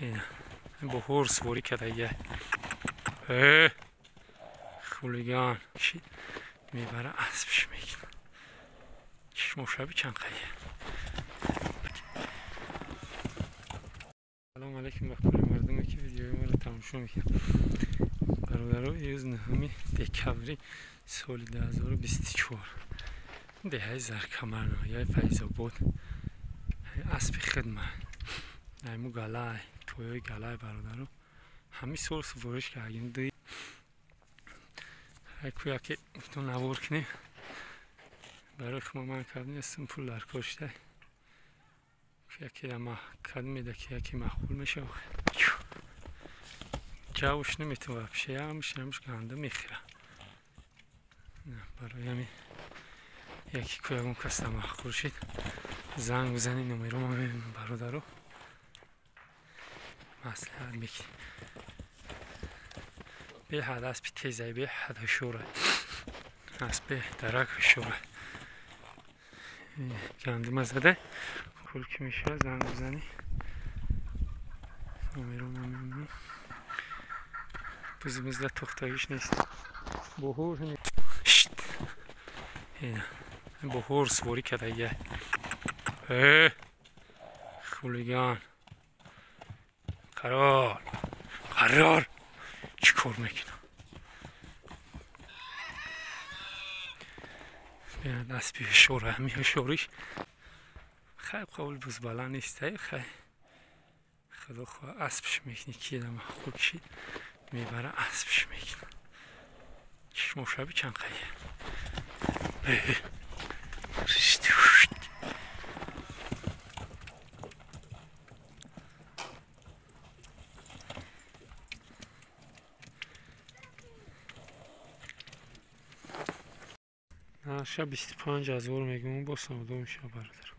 اینا با هورس بوری کدایه خولیگان میبره اسبش میگن مشابه چند قیه. سلام علیکم بخیر مردمی که ویدیوی ما رو تماشا میکنم. برادران یوز نهمی دکبری سال 2024 دهه زرکمرنایی فیض‌آباد اسب خدمت نایمو گلای توی گلای برادران همین سال سفارش کردیم دی کویا که تو نوار کنی برای شما من کردن استم پول کشته که ما کدوم میده که مخول میشه جاوش نمیتونه بشه همش گنده میخیره برای همین یکی که اون کسته مخول شد زنگ بزنی نمیرم همین برادرو مسئله میگی به حد از پی تیزه به حد شوره از به درک شوره گنده مزده پول که میشه زنگ بزنی نمیرم همین bizimizde toxtayış neyse. Bohur ne? Şşt. Bohur svori kadayye. Xuligan. Karar. Karar. چیکار میکنم؟ دست به شوره همیه شوریش خیلی قول بز بلا نیسته خیلی خدا خواه اسبش میکنی که دم خوب شید میبره اسبش میکنه مشابه چند قیه شب 25,000 میگم با سمدو میشه برادر